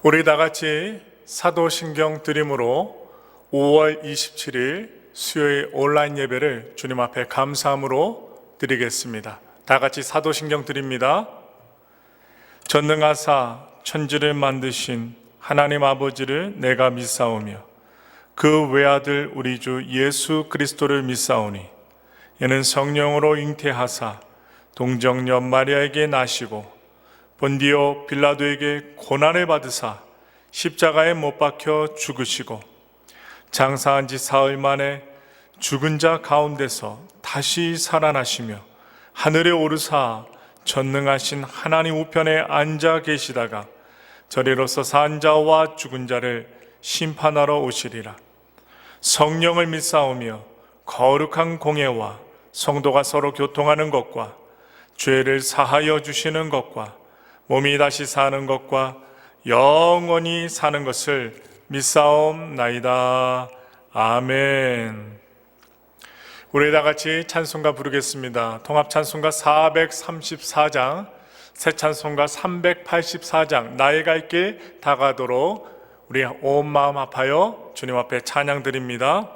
우리 다 같이 사도신경 드림으로 5월 27일 수요일 온라인 예배를 주님 앞에 감사함으로 드리겠습니다. 다 같이 사도신경 드립니다. 전능하사 천지를 만드신 하나님 아버지를 내가 믿사오며 그 외아들 우리 주 예수 그리스도를 믿사오니 이는 성령으로 잉태하사 동정녀 마리아에게 나시고 본디오 빌라도에게 고난을 받으사 십자가에 못 박혀 죽으시고 장사한 지 사흘 만에 죽은 자 가운데서 다시 살아나시며 하늘에 오르사 전능하신 하나님 우편에 앉아 계시다가 저리로서 산 자와 죽은 자를 심판하러 오시리라. 성령을 믿사오며 거룩한 공예와 성도가 서로 교통하는 것과 죄를 사하여 주시는 것과 몸이 다시 사는 것과 영원히 사는 것을 믿사옵나이다. 아멘. 우리 다 같이 찬송가 부르겠습니다. 통합 찬송가 434장, 새 찬송가 384장, 나의 갈 길 다가도록 우리 온 마음 합하여 주님 앞에 찬양 드립니다.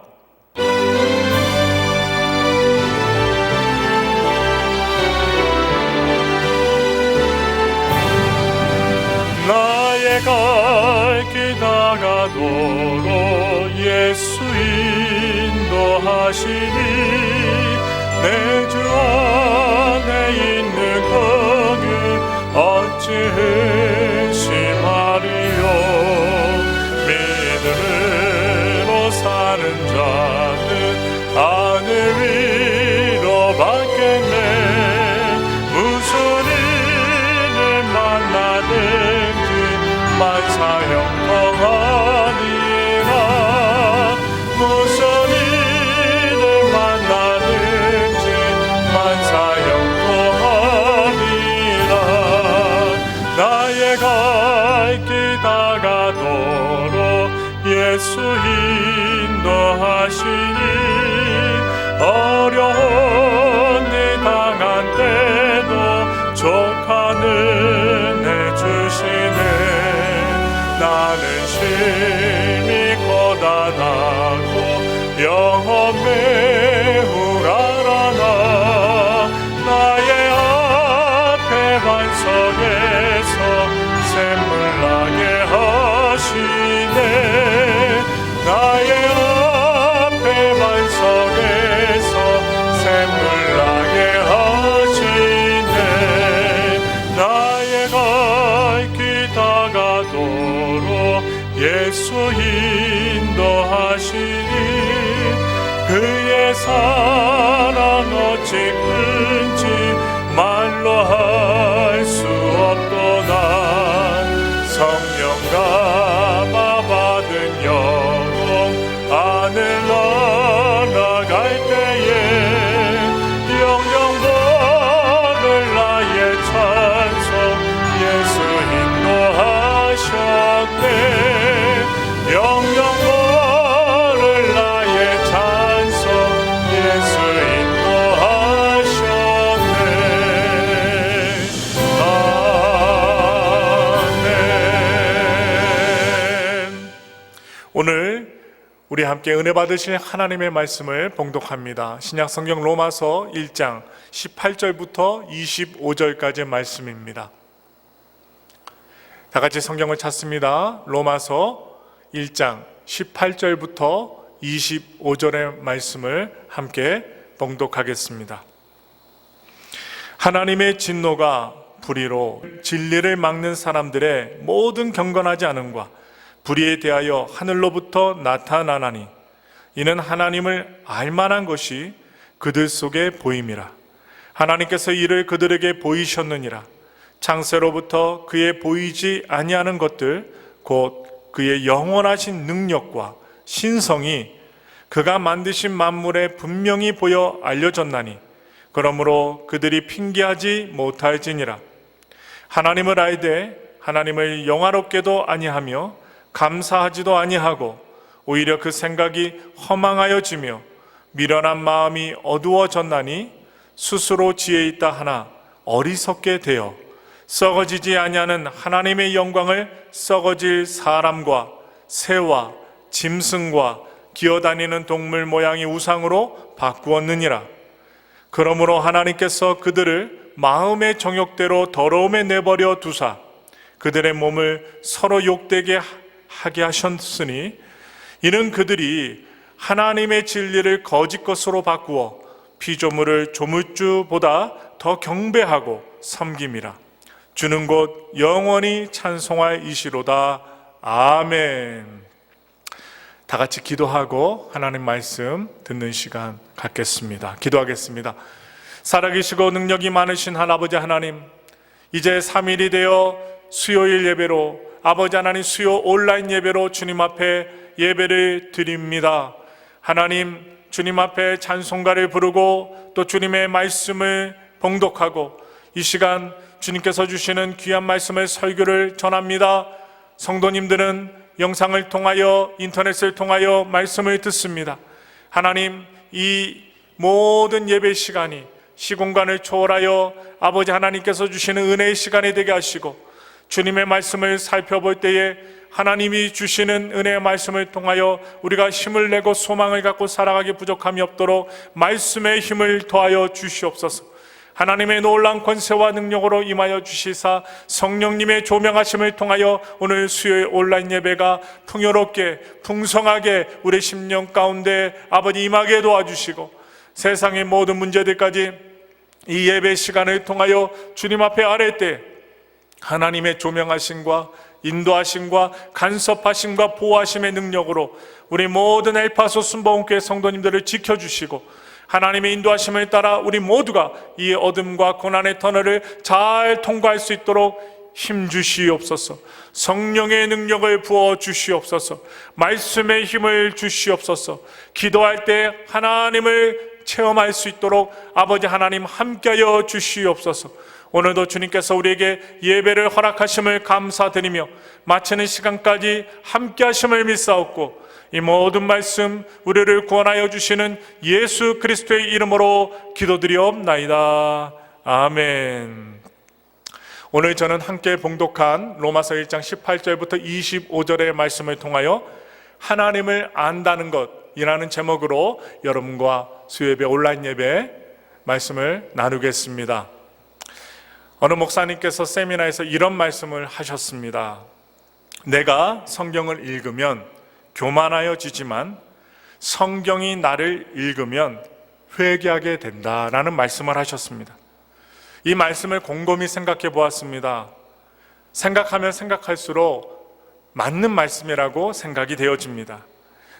나의 갈 길 다가도록 예수 인도하시니 내 주 안에 있는 거기 어찌 의심하리요. 믿음으로 사는 자는 하늘 위로 받겠네. 무슨 일을 만나든지 만사형통하니라. 무슨 일을 만나든지 만사형통하니라. 나의 갈 길 다가도록 예수 인도하시니 어려운 일 당한 때도 족한 은혜 주시네. 나는 심히 고단하고 영혼 매우 가라나 나의 앞에 반석에서 샘물 나게 하시네. 나의 앞에 반석에서 샘물 나게 하시네. 나의 갈 길 다가도록 예수 인도하시니 그의 사랑 어찌 큰지 말로 할 수 없도다. 성령 감화 받은 영혼 하늘 날아갈 때에 영영 보를 나의 찬송 예수 인도하셨네. 영영 보를 나의 찬송 예수 인도하셨네. 아멘. 오늘 우리 함께 은혜 받으실 하나님의 말씀을 봉독합니다. 신약 성경 로마서 1장 18절부터 25절까지의 말씀입니다. 다 같이 성경을 찾습니다. 로마서 1장 18절부터 25절의 말씀을 함께 봉독하겠습니다. 하나님의 진노가 불의로 진리를 막는 사람들의 모든 경건하지 않음과 불의에 대하여 하늘로부터 나타나나니 이는 하나님을 알만한 것이 그들 속에 보임이라. 하나님께서 이를 그들에게 보이셨느니라. 창세로부터 그의 보이지 아니하는 것들 곧 그의 영원하신 능력과 신성이 그가 만드신 만물에 분명히 보여 알려졌나니 그러므로 그들이 핑계하지 못할지니라. 하나님을 알되 하나님을 영화롭게도 아니하며 감사하지도 아니하고 오히려 그 생각이 허망하여지며 미련한 마음이 어두워졌나니 스스로 지혜 있다 하나 어리석게 되어 썩어지지 아니하는 하나님의 영광을 썩어질 사람과 새와 짐승과 기어다니는 동물 모양의 우상으로 바꾸었느니라. 그러므로 하나님께서 그들을 마음의 정욕대로 더러움에 내버려 두사 그들의 몸을 서로 욕되게 하게 하셨으니, 이는 그들이 하나님의 진리를 거짓 것으로 바꾸어 피조물을 조물주보다 더 경배하고 섬김이라. 주는 곧 영원히 찬송할 이시로다. 아멘. 다 같이 기도하고 하나님 말씀 듣는 시간 갖겠습니다. 기도하겠습니다. 살아계시고 능력이 많으신 하나님 하나님, 이제 3일이 되어 수요일 예배로, 아버지 하나님 수요 온라인 예배로 주님 앞에 예배를 드립니다. 하나님, 주님 앞에 찬송가를 부르고 또 주님의 말씀을 봉독하고 이 시간 주님께서 주시는 귀한 말씀을 설교를 전합니다. 성도님들은 영상을 통하여, 인터넷을 통하여 말씀을 듣습니다. 하나님, 이 모든 예배 시간이 시공간을 초월하여 아버지 하나님께서 주시는 은혜의 시간이 되게 하시고, 주님의 말씀을 살펴볼 때에 하나님이 주시는 은혜의 말씀을 통하여 우리가 힘을 내고 소망을 갖고 살아가기 부족함이 없도록 말씀의 힘을 더하여 주시옵소서. 하나님의 놀라운 권세와 능력으로 임하여 주시사 성령님의 조명하심을 통하여 오늘 수요일 온라인 예배가 풍요롭게 풍성하게 우리 심령 가운데 아버지 임하게 도와주시고, 세상의 모든 문제들까지 이 예배 시간을 통하여 주님 앞에 아뢰 때 하나님의 조명하심과 인도하심과 간섭하심과 보호하심의 능력으로 우리 모든 엘파소 순복음교회 성도님들을 지켜주시고, 하나님의 인도하심을 따라 우리 모두가 이 어둠과 고난의 터널을 잘 통과할 수 있도록 힘주시옵소서. 성령의 능력을 부어주시옵소서. 말씀의 힘을 주시옵소서. 기도할 때 하나님을 체험할 수 있도록 아버지 하나님 함께하여 주시옵소서. 오늘도 주님께서 우리에게 예배를 허락하심을 감사드리며 마치는 시간까지 함께하심을 믿사옵고, 이 모든 말씀 우리를 구원하여 주시는 예수 그리스도의 이름으로 기도드리옵나이다. 아멘. 오늘 저는 함께 봉독한 로마서 1장 18절부터 25절의 말씀을 통하여 하나님을 안다는 것이라는 제목으로 여러분과 수요예배 온라인 예배 말씀을 나누겠습니다. 어느 목사님께서 세미나에서 이런 말씀을 하셨습니다. 내가 성경을 읽으면 교만하여지지만 성경이 나를 읽으면 회개하게 된다라는 말씀을 하셨습니다. 이 말씀을 곰곰이 생각해 보았습니다. 생각하면 생각할수록 맞는 말씀이라고 생각이 되어집니다.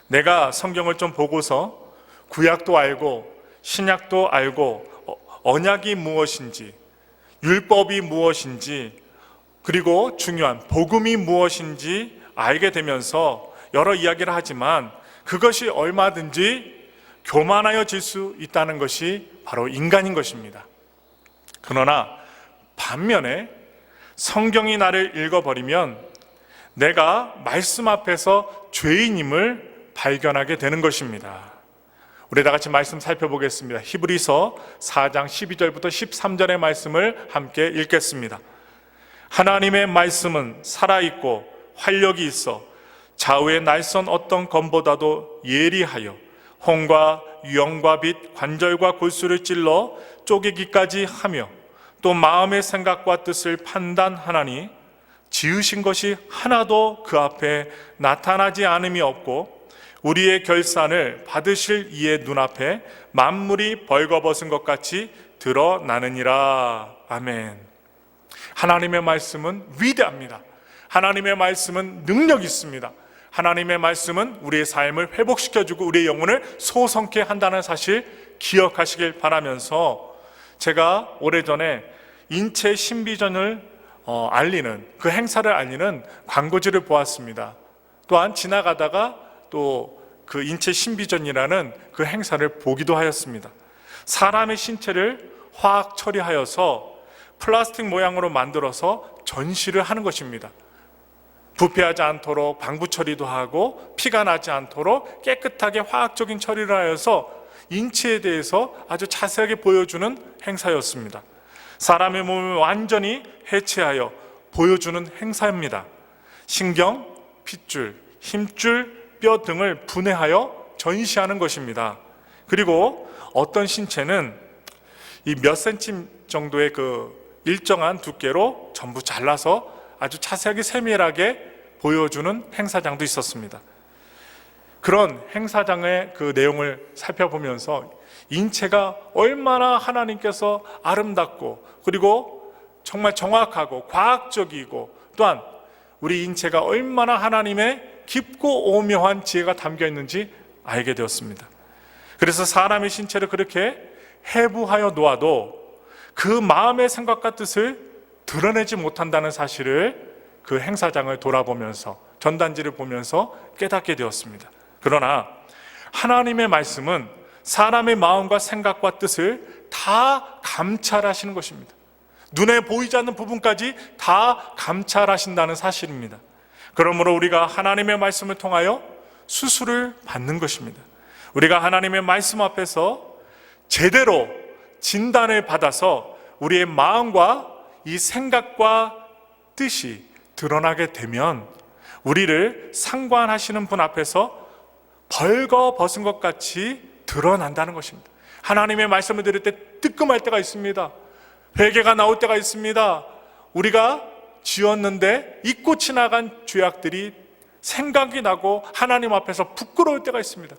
내가 성경을 좀 보고서 구약도 알고 신약도 알고 언약이 무엇인지, 율법이 무엇인지, 그리고 중요한 복음이 무엇인지 알게 되면서 여러 이야기를 하지만 그것이 얼마든지 교만하여질 수 있다는 것이 바로 인간인 것입니다. 그러나 반면에 성경이 나를 읽어버리면 내가 말씀 앞에서 죄인임을 발견하게 되는 것입니다. 우리 다 같이 말씀 살펴보겠습니다. 히브리서 4장 12절부터 13절의 말씀을 함께 읽겠습니다. 하나님의 말씀은 살아있고 활력이 있어 좌우의 날선 어떤 검보다도 예리하여 홍과 유형과 빛, 관절과 골수를 찔러 쪼개기까지 하며 또 마음의 생각과 뜻을 판단하나니 지으신 것이 하나도 그 앞에 나타나지 않음이 없고 우리의 결산을 받으실 이의 눈앞에 만물이 벌거벗은 것 같이 드러나느니라. 아멘. 하나님의 말씀은 위대합니다. 하나님의 말씀은 능력이 있습니다. 하나님의 말씀은 우리의 삶을 회복시켜주고 우리의 영혼을 소성케 한다는 사실 기억하시길 바라면서, 제가 오래전에 인체 신비전을 알리는, 그 행사를 알리는 광고지를 보았습니다. 또한 지나가다가 또 그 인체 신비전이라는 그 행사를 보기도 하였습니다. 사람의 신체를 화학 처리하여서 플라스틱 모양으로 만들어서 전시를 하는 것입니다. 부패하지 않도록 방부 처리도 하고 피가 나지 않도록 깨끗하게 화학적인 처리를 하여서 인체에 대해서 아주 자세하게 보여주는 행사였습니다. 사람의 몸을 완전히 해체하여 보여주는 행사입니다. 신경, 핏줄, 힘줄, 뼈 등을 분해하여 전시하는 것입니다. 그리고 어떤 신체는 이 몇 센치 정도의 그 일정한 두께로 전부 잘라서 아주 자세하게 세밀하게 보여주는 행사장도 있었습니다. 그런 행사장의 그 내용을 살펴보면서 인체가 얼마나 하나님께서 아름답고 그리고 정말 정확하고 과학적이고 또한 우리 인체가 얼마나 하나님의 깊고 오묘한 지혜가 담겨 있는지 알게 되었습니다. 그래서 사람의 신체를 그렇게 해부하여 놓아도 그 마음의 생각과 뜻을 드러내지 못한다는 사실을 그 행사장을 돌아보면서 전단지를 보면서 깨닫게 되었습니다. 그러나 하나님의 말씀은 사람의 마음과 생각과 뜻을 다 감찰하시는 것입니다. 눈에 보이지 않는 부분까지 다 감찰하신다는 사실입니다. 그러므로 우리가 하나님의 말씀을 통하여 수술을 받는 것입니다. 우리가 하나님의 말씀 앞에서 제대로 진단을 받아서 우리의 마음과 이 생각과 뜻이 드러나게 되면 우리를 상관하시는 분 앞에서 벌거벗은 것 같이 드러난다는 것입니다. 하나님의 말씀을 들을 때 뜨끔할 때가 있습니다. 회개가 나올 때가 있습니다. 우리가 지었는데 잊고 지나간 죄악들이 생각이 나고 하나님 앞에서 부끄러울 때가 있습니다.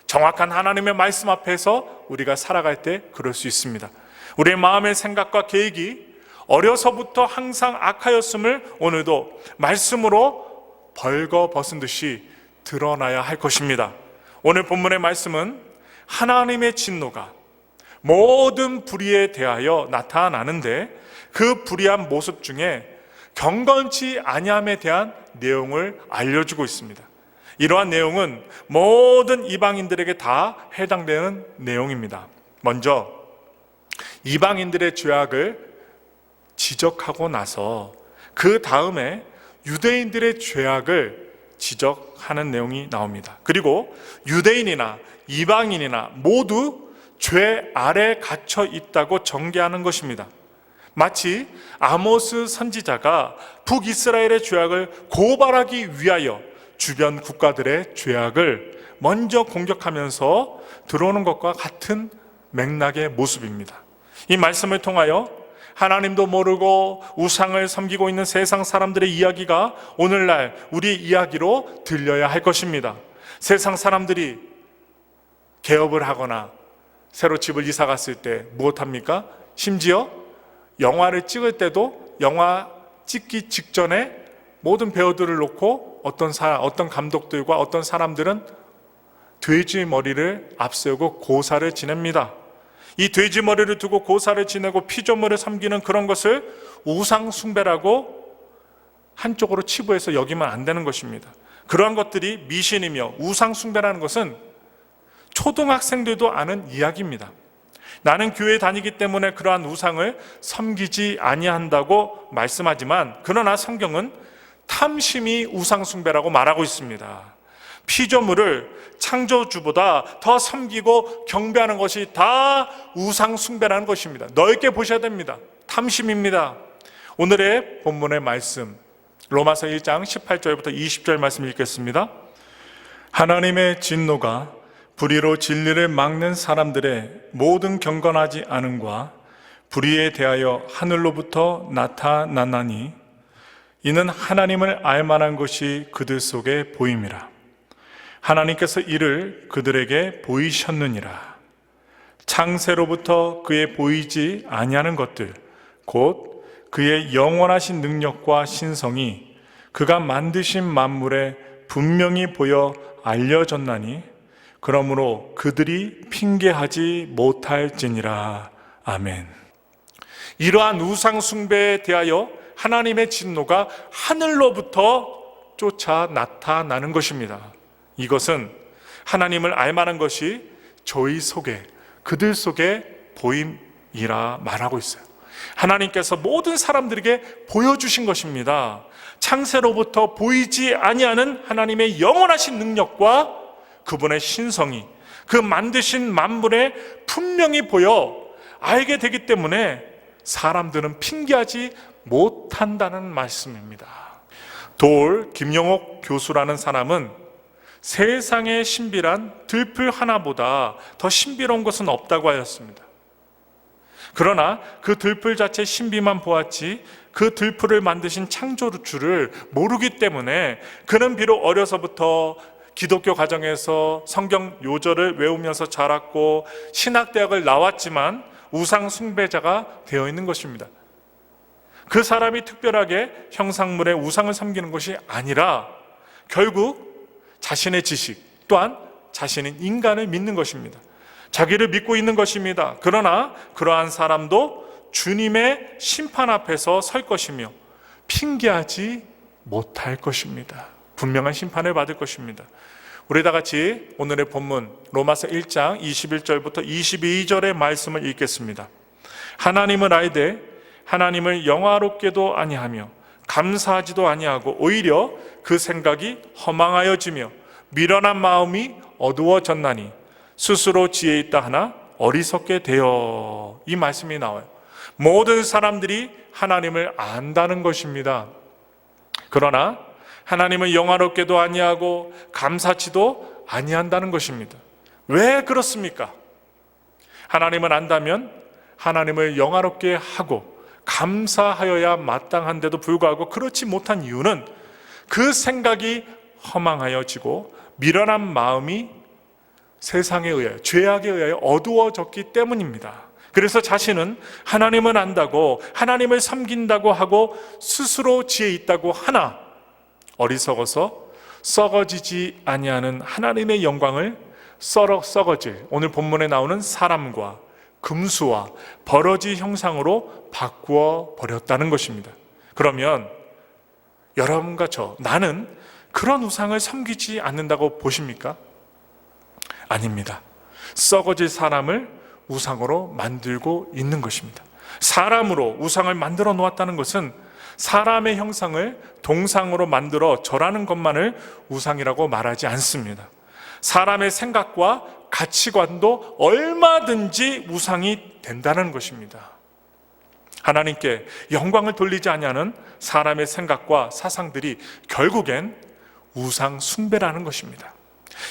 정확한 하나님의 말씀 앞에서 우리가 살아갈 때 그럴 수 있습니다. 우리의 마음의 생각과 계획이 어려서부터 항상 악하였음을 오늘도 말씀으로 벌거벗은 듯이 드러나야 할 것입니다. 오늘 본문의 말씀은 하나님의 진노가 모든 불의에 대하여 나타나는데 그 불의한 모습 중에 경건치 아니함에 대한 내용을 알려주고 있습니다. 이러한 내용은 모든 이방인들에게 다 해당되는 내용입니다. 먼저 이방인들의 죄악을 지적하고 나서 그 다음에 유대인들의 죄악을 지적하는 내용이 나옵니다. 그리고 유대인이나 이방인이나 모두 죄 아래 갇혀 있다고 전개하는 것입니다. 마치 아모스 선지자가 북이스라엘의 죄악을 고발하기 위하여 주변 국가들의 죄악을 먼저 공격하면서 들어오는 것과 같은 맥락의 모습입니다. 이 말씀을 통하여 하나님도 모르고 우상을 섬기고 있는 세상 사람들의 이야기가 오늘날 우리의 이야기로 들려야 할 것입니다. 세상 사람들이 개업을 하거나 새로 집을 이사 갔을 때 무엇합니까? 심지어 영화를 찍을 때도 영화 찍기 직전에 모든 배우들을 놓고 어떤 감독들과 어떤 사람들은 돼지 머리를 앞세우고 고사를 지냅니다. 이 돼지 머리를 두고 고사를 지내고 피조물을 섬기는 그런 것을 우상 숭배라고 한쪽으로 치부해서 여기면 안 되는 것입니다. 그러한 것들이 미신이며 우상 숭배라는 것은 초등학생들도 아는 이야기입니다. 나는 교회에 다니기 때문에 그러한 우상을 섬기지 아니한다고 말씀하지만 그러나 성경은 탐심이 우상 숭배라고 말하고 있습니다. 피조물을 창조주보다 더 섬기고 경배하는 것이 다 우상 숭배라는 것입니다. 넓게 보셔야 됩니다. 탐심입니다. 오늘의 본문의 말씀 로마서 1장 18절부터 20절 말씀 읽겠습니다. 하나님의 진노가 불의로 진리를 막는 사람들의 모든 경건하지 않음과 불의에 대하여 하늘로부터 나타나나니 이는 하나님을 알만한 것이 그들 속에 보임이라. 하나님께서 이를 그들에게 보이셨느니라. 창세로부터 그의 보이지 아니하는 것들 곧 그의 영원하신 능력과 신성이 그가 만드신 만물에 분명히 보여 알려졌나니 그러므로 그들이 핑계하지 못할지니라. 아멘. 이러한 우상 숭배에 대하여 하나님의 진노가 하늘로부터 쫓아 나타나는 것입니다. 이것은 하나님을 알만한 것이 저희 속에 그들 속에 보임이라 말하고 있어요. 하나님께서 모든 사람들에게 보여주신 것입니다. 창세로부터 보이지 아니하는 하나님의 영원하신 능력과 그분의 신성이 그 만드신 만물에 분명히 보여 알게 되기 때문에 사람들은 핑계하지 못한다는 말씀입니다. 돌 김영옥 교수라는 사람은 세상의 신비란 들풀 하나보다 더 신비로운 것은 없다고 하였습니다. 그러나 그 들풀 자체의 신비만 보았지 그 들풀을 만드신 창조주를 모르기 때문에 그는 비록 어려서부터 기독교 가정에서 성경 요절을 외우면서 자랐고 신학대학을 나왔지만 우상 숭배자가 되어 있는 것입니다. 그 사람이 특별하게 형상물의 우상을 섬기는 것이 아니라 결국 자신의 지식 또한 자신은 인간을 믿는 것입니다. 자기를 믿고 있는 것입니다. 그러나 그러한 사람도 주님의 심판 앞에서 설 것이며 핑계하지 못할 것입니다. 분명한 심판을 받을 것입니다. 우리 다 같이 오늘의 본문 로마서 1장 21절부터 22절의 말씀을 읽겠습니다. 하나님은 알되 하나님을 영화롭게도 아니하며 감사하지도 아니하고 오히려 그 생각이 허망하여지며 미련한 마음이 어두워졌나니 스스로 지혜 있다 하나 어리석게 되어. 이 말씀이 나와요. 모든 사람들이 하나님을 안다는 것입니다. 그러나 하나님을 영화롭게도 아니하고 감사치도 아니한다는 것입니다. 왜 그렇습니까? 하나님을 안다면 하나님을 영화롭게 하고 감사하여야 마땅한데도 불구하고 그렇지 못한 이유는 그 생각이 허망하여지고 미련한 마음이 세상에 의하여 죄악에 의하여 어두워졌기 때문입니다. 그래서 자신은 하나님은 안다고 하나님을 섬긴다고 하고 스스로 지혜 있다고 하나 어리석어서 썩어지지 아니하는 하나님의 영광을 썩어질 오늘 본문에 나오는 사람과 금수와 버러지 형상으로 바꾸어 버렸다는 것입니다. 그러면 여러분과 저 나는 그런 우상을 섬기지 않는다고 보십니까? 아닙니다. 썩어질 사람을 우상으로 만들고 있는 것입니다. 사람으로 우상을 만들어 놓았다는 것은 사람의 형상을 동상으로 만들어 절하는 것만을 우상이라고 말하지 않습니다. 사람의 생각과 가치관도 얼마든지 우상이 된다는 것입니다. 하나님께 영광을 돌리지 아니하는 사람의 생각과 사상들이 결국엔 우상 숭배라는 것입니다.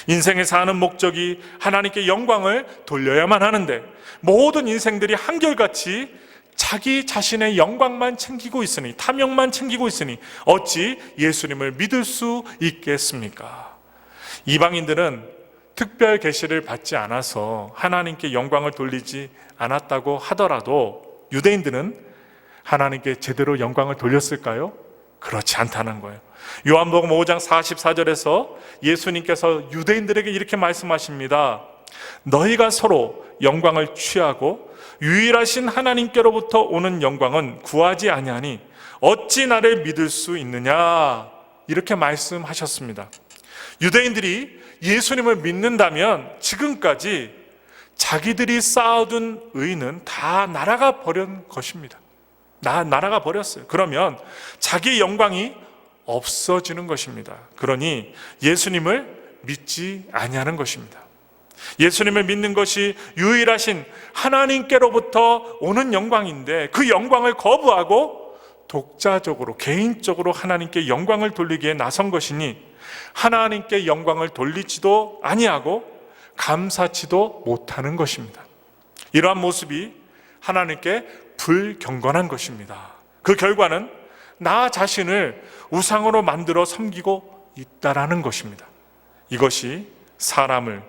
인생에 사는 목적이 하나님께 영광을 돌려야만 하는데 모든 인생들이 한결같이 자기 자신의 영광만 챙기고 있으니 탐욕만 챙기고 있으니 어찌 예수님을 믿을 수 있겠습니까? 이방인들은 특별 계시를 받지 않아서 하나님께 영광을 돌리지 않았다고 하더라도 유대인들은 하나님께 제대로 영광을 돌렸을까요? 그렇지 않다는 거예요. 요한복음 5장 44절에서 예수님께서 유대인들에게 이렇게 말씀하십니다. 너희가 서로 영광을 취하고 유일하신 하나님께로부터 오는 영광은 구하지 아니하니 어찌 나를 믿을 수 있느냐, 이렇게 말씀하셨습니다. 유대인들이 예수님을 믿는다면 지금까지 자기들이 쌓아둔 의는 다 날아가 버린 것입니다. 날아가 버렸어요. 그러면 자기 영광이 없어지는 것입니다. 그러니 예수님을 믿지 아니하는 것입니다. 예수님을 믿는 것이 유일하신 하나님께로부터 오는 영광인데 그 영광을 거부하고 독자적으로 개인적으로 하나님께 영광을 돌리기에 나선 것이니 하나님께 영광을 돌리지도 아니하고 감사치도 못하는 것입니다. 이러한 모습이 하나님께 불경건한 것입니다. 그 결과는 나 자신을 우상으로 만들어 섬기고 있다라는 것입니다. 이것이 사람을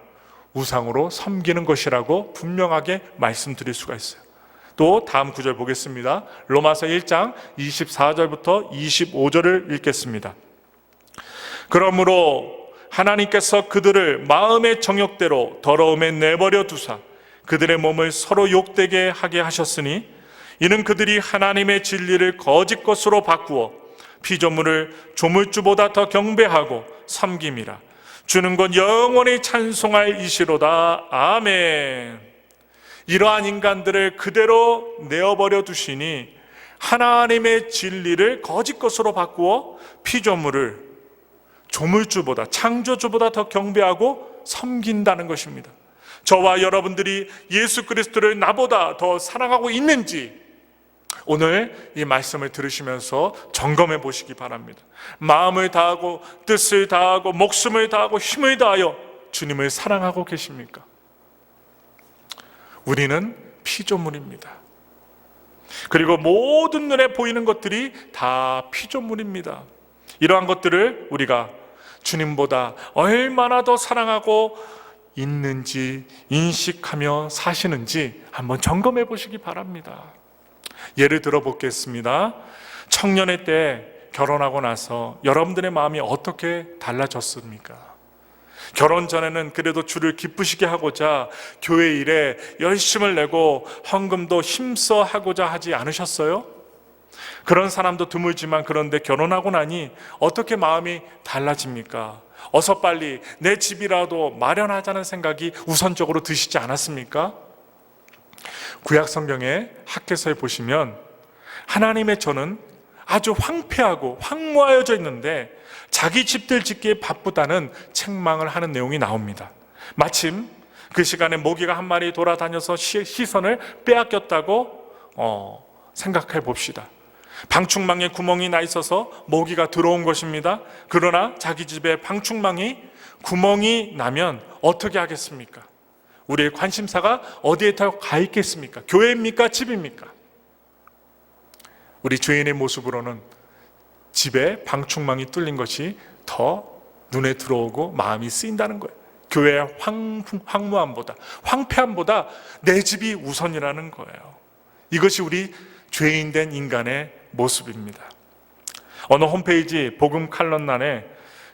우상으로 섬기는 것이라고 분명하게 말씀드릴 수가 있어요. 또 다음 구절 보겠습니다. 로마서 1장 24절부터 25절을 읽겠습니다. 그러므로 하나님께서 그들을 마음의 정욕대로 더러움에 내버려 두사 그들의 몸을 서로 욕되게 하게 하셨으니 이는 그들이 하나님의 진리를 거짓 것으로 바꾸어 피조물을 조물주보다 더 경배하고 섬김이라. 주는 건 영원히 찬송할 이시로다. 아멘. 이러한 인간들을 그대로 내어버려 두시니 하나님의 진리를 거짓 것으로 바꾸어 피조물을 조물주보다, 창조주보다 더 경배하고 섬긴다는 것입니다. 저와 여러분들이 예수 그리스도를 나보다 더 사랑하고 있는지 오늘 이 말씀을 들으시면서 점검해 보시기 바랍니다. 마음을 다하고 뜻을 다하고 목숨을 다하고 힘을 다하여 주님을 사랑하고 계십니까? 우리는 피조물입니다. 그리고 모든 눈에 보이는 것들이 다 피조물입니다. 이러한 것들을 우리가 주님보다 얼마나 더 사랑하고 있는지 인식하며 사시는지 한번 점검해 보시기 바랍니다. 예를 들어 보겠습니다. 청년의 때 결혼하고 나서 여러분들의 마음이 어떻게 달라졌습니까? 결혼 전에는 그래도 주를 기쁘시게 하고자 교회 일에 열심을 내고 헌금도 힘써 하고자 하지 않으셨어요? 그런 사람도 드물지만 그런데 결혼하고 나니 어떻게 마음이 달라집니까? 어서 빨리 내 집이라도 마련하자는 생각이 우선적으로 드시지 않았습니까? 구약 성경의 학개서에 보시면 하나님의 전은 아주 황폐하고 황무하여져 있는데 자기 집들 짓기에 바쁘다는 책망을 하는 내용이 나옵니다. 마침 그 시간에 모기가 한 마리 돌아다녀서 시선을 빼앗겼다고 생각해 봅시다. 방충망에 구멍이 나 있어서 모기가 들어온 것입니다. 그러나 자기 집에 방충망이 구멍이 나면 어떻게 하겠습니까? 우리의 관심사가 어디에 더 가 있겠습니까? 교회입니까? 집입니까? 우리 죄인의 모습으로는 집에 방충망이 뚫린 것이 더 눈에 들어오고 마음이 쓰인다는 거예요. 교회의 황무함보다, 황폐함보다 내 집이 우선이라는 거예요. 이것이 우리 죄인된 인간의 모습입니다. 어느 홈페이지 복음 칼럼란에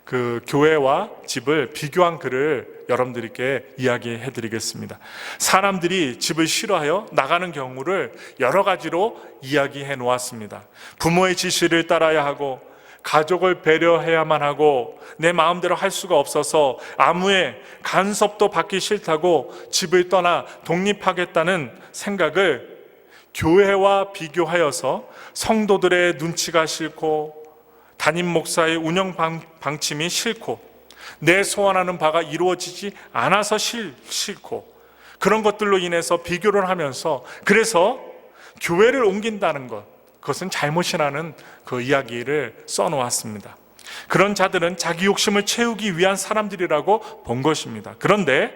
그 교회와 집을 비교한 글을 여러분들께 이야기해 드리겠습니다. 사람들이 집을 싫어하여 나가는 경우를 여러 가지로 이야기해 놓았습니다. 부모의 지시를 따라야 하고 가족을 배려해야만 하고 내 마음대로 할 수가 없어서 아무의 간섭도 받기 싫다고 집을 떠나 독립하겠다는 생각을 교회와 비교하여서 성도들의 눈치가 싫고 담임 목사의 운영 방침이 싫고 내 소원하는 바가 이루어지지 않아서 싫고 그런 것들로 인해서 비교를 하면서 그래서 교회를 옮긴다는 것, 그것은 잘못이라는 그 이야기를 써놓았습니다. 그런 자들은 자기 욕심을 채우기 위한 사람들이라고 본 것입니다. 그런데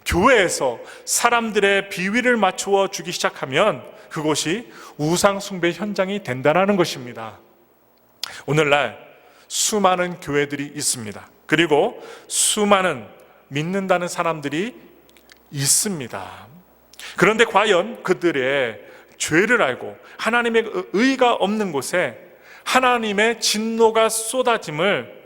교회에서 사람들의 비위를 맞추어 주기 시작하면 그것이 우상 숭배 현장이 된다는 것입니다. 오늘날 수많은 교회들이 있습니다. 그리고 수많은 믿는다는 사람들이 있습니다. 그런데 과연 그들의 죄를 알고 하나님의 의가 없는 곳에 하나님의 진노가 쏟아짐을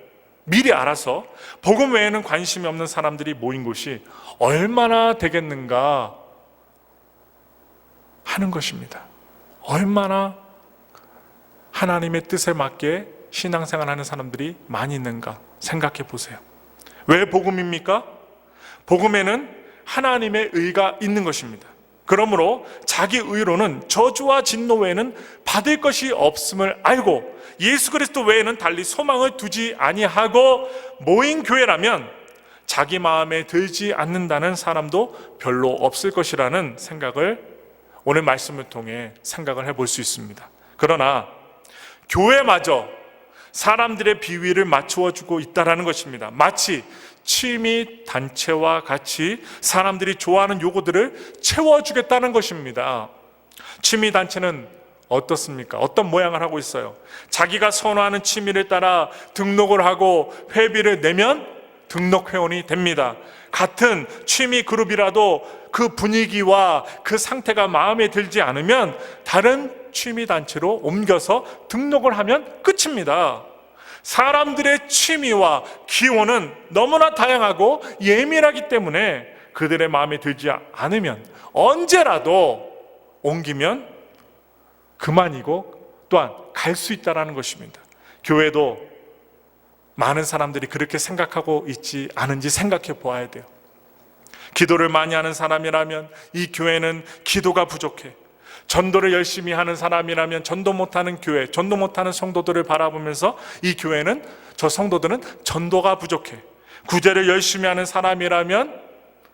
미리 알아서 복음 외에는 관심이 없는 사람들이 모인 곳이 얼마나 되겠는가 하는 것입니다. 얼마나 하나님의 뜻에 맞게 신앙생활하는 사람들이 많이 있는가 생각해 보세요. 왜 복음입니까? 복음에는 하나님의 의가 있는 것입니다. 그러므로 자기 의로는 저주와 진노 외에는 받을 것이 없음을 알고 예수 그리스도 외에는 달리 소망을 두지 아니하고 모인 교회라면 자기 마음에 들지 않는다는 사람도 별로 없을 것이라는 생각을 오늘 말씀을 통해 생각을 해볼 수 있습니다. 그러나 교회마저 사람들의 비위를 맞추어 주고 있다는 것입니다. 마치 취미 단체와 같이 사람들이 좋아하는 요구들을 채워주겠다는 것입니다. 취미 단체는 어떻습니까? 어떤 모양을 하고 있어요? 자기가 선호하는 취미를 따라 등록을 하고 회비를 내면 등록 회원이 됩니다. 같은 취미 그룹이라도 그 분위기와 그 상태가 마음에 들지 않으면 다른 취미 단체로 옮겨서 등록을 하면 끝입니다. 사람들의 취미와 기호는 너무나 다양하고 예민하기 때문에 그들의 마음에 들지 않으면 언제라도 옮기면 그만이고 또한 갈 수 있다는 것입니다. 교회도 많은 사람들이 그렇게 생각하고 있지 않은지 생각해 보아야 돼요. 기도를 많이 하는 사람이라면 이 교회는 기도가 부족해. 전도를 열심히 하는 사람이라면 전도 못하는 교회, 전도 못하는 성도들을 바라보면서 이 교회는, 저 성도들은 전도가 부족해. 구제를 열심히 하는 사람이라면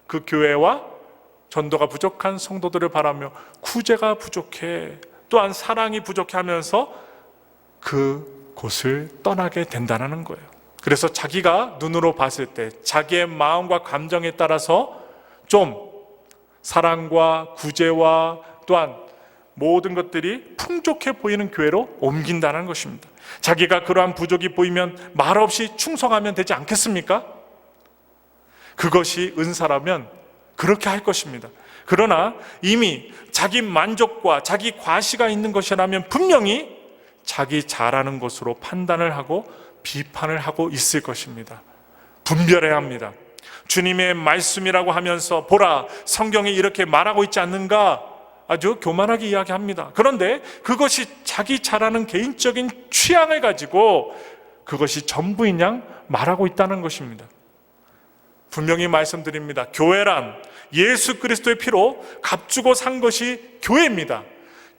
그 교회와 전도가 부족한 성도들을 바라며 구제가 부족해. 또한 사랑이 부족하면서 그 곳을 떠나게 된다는 거예요. 그래서 자기가 눈으로 봤을 때 자기의 마음과 감정에 따라서 좀 사랑과 구제와 또한 모든 것들이 풍족해 보이는 교회로 옮긴다는 것입니다. 자기가 그러한 부족이 보이면 말없이 충성하면 되지 않겠습니까? 그것이 은사라면 그렇게 할 것입니다. 그러나 이미 자기 만족과 자기 과시가 있는 것이라면 분명히 자기 잘하는 것으로 판단을 하고 비판을 하고 있을 것입니다. 분별해야 합니다. 주님의 말씀이라고 하면서 보라, 성경이 이렇게 말하고 있지 않는가? 아주 교만하게 이야기합니다. 그런데 그것이 자기 잘하는 개인적인 취향을 가지고 그것이 전부인 양 말하고 있다는 것입니다. 분명히 말씀드립니다. 교회란 예수 그리스도의 피로 값주고 산 것이 교회입니다.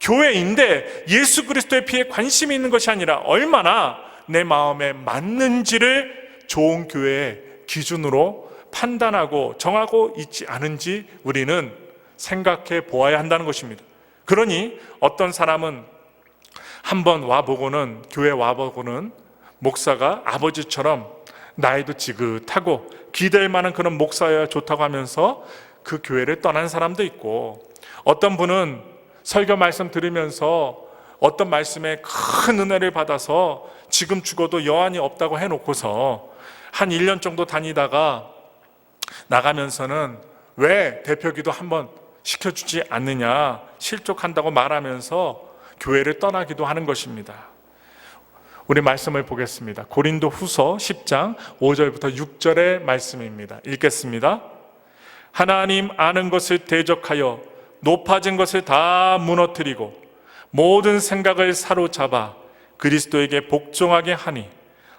교회인데 예수 그리스도의 피에 관심이 있는 것이 아니라 얼마나 내 마음에 맞는지를 좋은 교회의 기준으로 판단하고 정하고 있지 않은지 우리는 생각해 보아야 한다는 것입니다. 그러니 어떤 사람은 한번 와보고는, 교회 와보고는 목사가 아버지처럼 나이도 지긋하고 기댈 만한 그런 목사여야 좋다고 하면서 그 교회를 떠난 사람도 있고, 어떤 분은 설교 말씀 들으면서 어떤 말씀에 큰 은혜를 받아서 지금 죽어도 여한이 없다고 해놓고서 한 1년 정도 다니다가 나가면서는 왜 대표기도 한번 시켜주지 않느냐, 실족한다고 말하면서 교회를 떠나기도 하는 것입니다. 우리 말씀을 보겠습니다. 고린도 후서 10장 5절부터 6절의 말씀입니다. 읽겠습니다. 하나님 아는 것을 대적하여 높아진 것을 다 무너뜨리고 모든 생각을 사로잡아 그리스도에게 복종하게 하니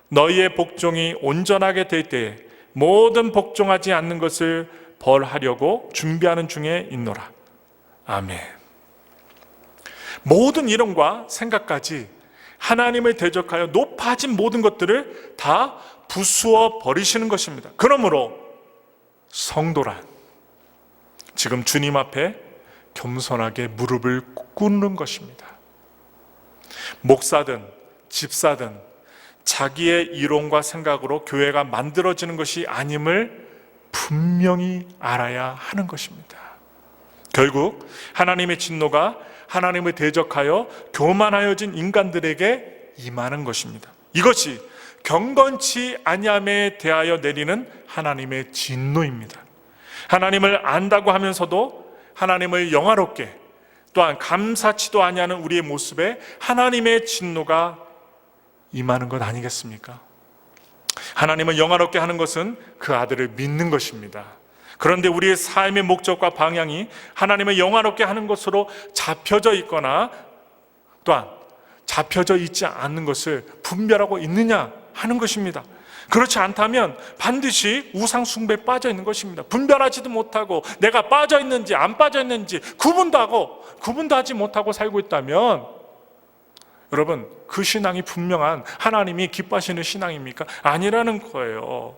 너희의 복종이 온전하게 될 때에 모든 복종하지 않는 것을 벌하려고 준비하는 중에 있노라. 아멘. 모든 이론과 생각까지 하나님을 대적하여 높아진 모든 것들을 다 부수어 버리시는 것입니다. 그러므로 성도란 지금 주님 앞에 겸손하게 무릎을 꿇는 것입니다. 목사든 집사든 자기의 이론과 생각으로 교회가 만들어지는 것이 아님을 분명히 알아야 하는 것입니다. 결국 하나님의 진노가 하나님을 대적하여 교만하여진 인간들에게 임하는 것입니다. 이것이 경건치 아니함에 대하여 내리는 하나님의 진노입니다. 하나님을 안다고 하면서도 하나님을 영화롭게 또한 감사치도 아니하는 우리의 모습에 하나님의 진노가 임하는 것 아니겠습니까? 하나님을 영화롭게 하는 것은 그 아들을 믿는 것입니다. 그런데 우리의 삶의 목적과 방향이 하나님을 영화롭게 하는 것으로 잡혀져 있거나 또한 잡혀져 있지 않는 것을 분별하고 있느냐 하는 것입니다. 그렇지 않다면 반드시 우상 숭배에 빠져 있는 것입니다. 분별하지도 못하고 내가 빠져 있는지 안 빠져 있는지 구분도 하지 못하고 살고 있다면 여러분, 그 신앙이 분명한 하나님이 기뻐하시는 신앙입니까? 아니라는 거예요.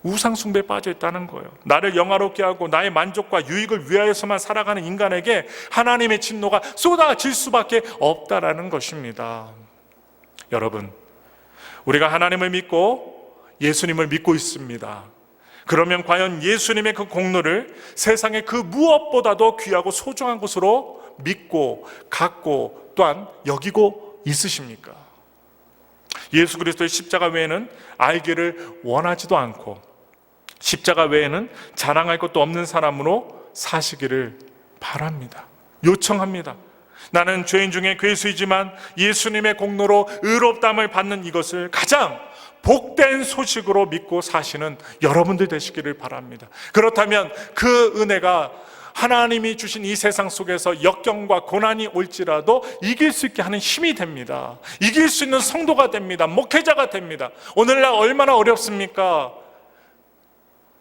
우상 숭배에 빠져 있다는 거예요. 나를 영화롭게 하고 나의 만족과 유익을 위하여서만 살아가는 인간에게 하나님의 진노가 쏟아질 수밖에 없다라는 것입니다. 여러분, 우리가 하나님을 믿고 예수님을 믿고 있습니다. 그러면 과연 예수님의 그 공로를 세상의 그 무엇보다도 귀하고 소중한 것으로 믿고 갖고 또한 여기고 있으십니까? 예수 그리스도의 십자가 외에는 알기를 원하지도 않고 십자가 외에는 자랑할 것도 없는 사람으로 사시기를 바랍니다. 요청합니다. 나는 죄인 중에 괴수이지만 예수님의 공로로 의롭다함을 받는 이것을 가장 복된 소식으로 믿고 사시는 여러분들 되시기를 바랍니다. 그렇다면 그 은혜가 하나님이 주신 이 세상 속에서 역경과 고난이 올지라도 이길 수 있게 하는 힘이 됩니다. 이길 수 있는 성도가 됩니다. 목회자가 됩니다. 오늘날 얼마나 어렵습니까?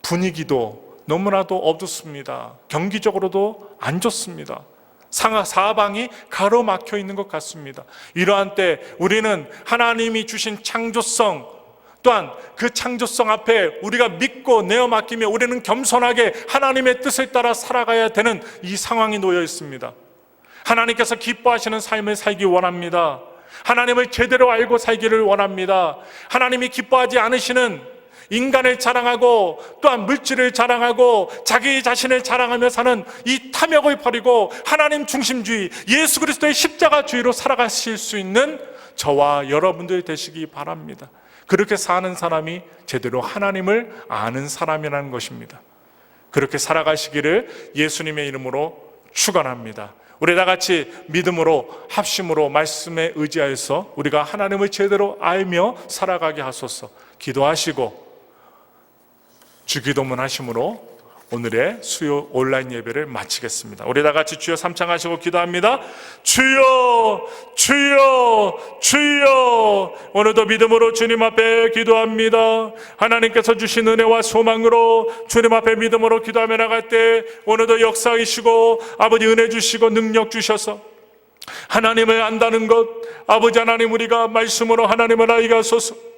분위기도 너무나도 어둡습니다. 경기적으로도 안 좋습니다. 사방이 가로막혀 있는 것 같습니다. 이러한 때 우리는 하나님이 주신 창조성 또한 그 창조성 앞에 우리가 믿고 내어 맡기며 우리는 겸손하게 하나님의 뜻을 따라 살아가야 되는 이 상황이 놓여 있습니다. 하나님께서 기뻐하시는 삶을 살기 원합니다. 하나님을 제대로 알고 살기를 원합니다. 하나님이 기뻐하지 않으시는 인간을 자랑하고 또한 물질을 자랑하고 자기 자신을 자랑하며 사는 이 탐욕을 버리고 하나님 중심주의, 예수 그리스도의 십자가주의로 살아가실 수 있는 저와 여러분들 되시기 바랍니다. 그렇게 사는 사람이 제대로 하나님을 아는 사람이라는 것입니다. 그렇게 살아가시기를 예수님의 이름으로 축원합니다. 우리 다 같이 믿음으로 합심으로 말씀에 의지하여서 우리가 하나님을 제대로 알며 살아가게 하소서. 기도하시고 주기도문 하심으로 오늘의 수요 온라인 예배를 마치겠습니다. 우리 다 같이 주여 삼창하시고 기도합니다. 주여, 주여, 주여. 오늘도 믿음으로 주님 앞에 기도합니다. 하나님께서 주신 은혜와 소망으로 주님 앞에 믿음으로 기도하며 나갈 때 오늘도 역사이시고 아버지 은혜 주시고 능력 주셔서 하나님을 안다는 것, 아버지 하나님 우리가 말씀으로 하나님을 알게 하소서.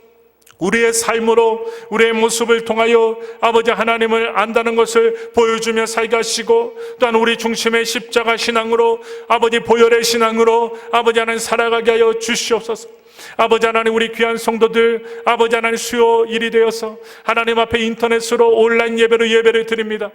우리의 삶으로 우리의 모습을 통하여 아버지 하나님을 안다는 것을 보여주며 살게 하시고 또한 우리 중심의 십자가 신앙으로 아버지 보혈의 신앙으로 아버지 하나님 살아가게 하여 주시옵소서. 아버지 하나님 우리 귀한 성도들 아버지 하나님 수요 일이 되어서 하나님 앞에 인터넷으로 온라인 예배로 예배를 드립니다.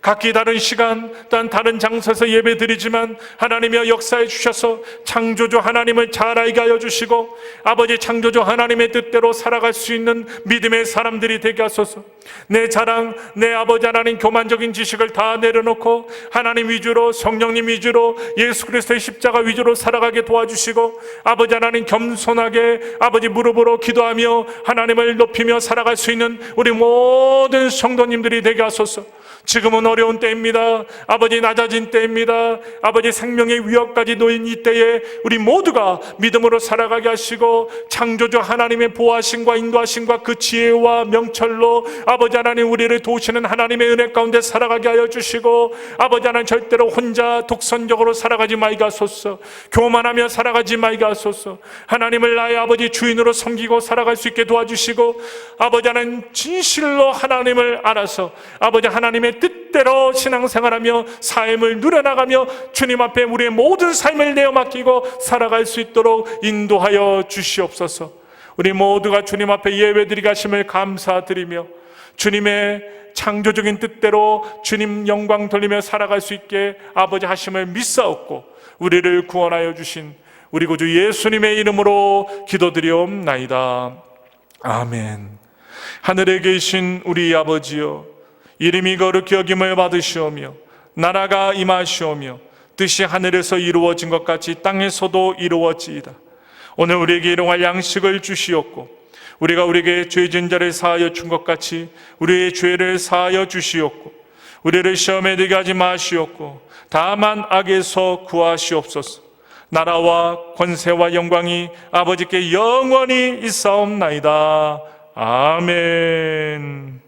각기 다른 시간 또한 다른 장소에서 예배 드리지만 하나님이여 역사해 주셔서 창조주 하나님을 잘 알게 하여 주시고 아버지 창조주 하나님의 뜻대로 살아갈 수 있는 믿음의 사람들이 되게 하소서. 내 자랑 내 아버지 하나님 교만적인 지식을 다 내려놓고 하나님 위주로 성령님 위주로 예수 그리스도의 십자가 위주로 살아가게 도와주시고 아버지 하나님 겸손하게 아버지 무릎으로 기도하며 하나님을 높이며 살아갈 수 있는 우리 모든 성도님들이 되게 하소서. 지금은 어려운 때입니다. 아버지 낮아진 때입니다. 아버지 생명의 위협까지 놓인 이 때에 우리 모두가 믿음으로 살아가게 하시고 창조주 하나님의 보호하심과 인도하심과 그 지혜와 명철로 아버지 하나님 우리를 도우시는 하나님의 은혜 가운데 살아가게 하여 주시고 아버지 하나님 절대로 혼자 독선적으로 살아가지 말게 하소서. 교만하며 살아가지 말게 하소서. 하나님을 나의 아버지 주인으로 섬기고 살아갈 수 있게 도와주시고 아버지 하나님 진실로 하나님을 알아서 아버지 하나님의 뜻대로 신앙생활하며 삶을 누려나가며 주님 앞에 우리의 모든 삶을 내어 맡기고 살아갈 수 있도록 인도하여 주시옵소서. 우리 모두가 주님 앞에 예배드리게 하심을 감사드리며 주님의 창조적인 뜻대로 주님 영광 돌리며 살아갈 수 있게 아버지 하심을 믿사옵고 우리를 구원하여 주신 우리 구주 예수님의 이름으로 기도드리옵나이다. 아멘. 하늘에 계신 우리 아버지여, 이름이 거룩히 여김을 받으시오며 나라가 임하시오며 뜻이 하늘에서 이루어진 것 같이 땅에서도 이루어지이다. 오늘 우리에게 일용할 양식을 주시옵고 우리가 우리에게 죄 지은 자를 사하여 준 것 같이 우리의 죄를 사하여 주시옵고 우리를 시험에 들게 하지 마시옵고 다만 악에서 구하시옵소서. 나라와 권세와 영광이 아버지께 영원히 있사옵나이다. 아멘.